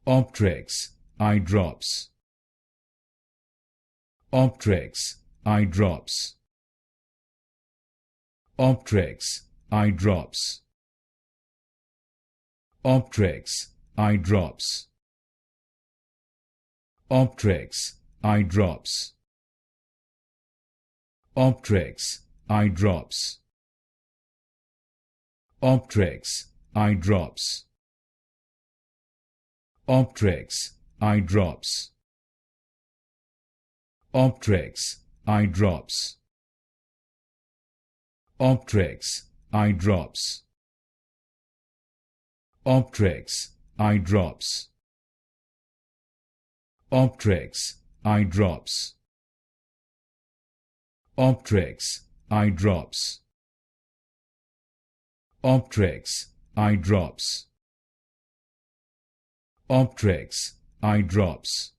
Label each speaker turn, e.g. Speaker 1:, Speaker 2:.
Speaker 1: Optrex Eye Drops. Optrex Eye Drops. Optrex Eye Drops. Optrex Eye Drops. Optrex Eye Drops. Optrex Eye Drops. Optrex Eye Drops. Optrex Eye Drops. Optrex Eye Drops. Optrex Eye Drops. Optrex Eye Drops. Optrex Eye Drops. Optrex Eye Drops. Optrex Eye Drops. Optrex Eye Drops.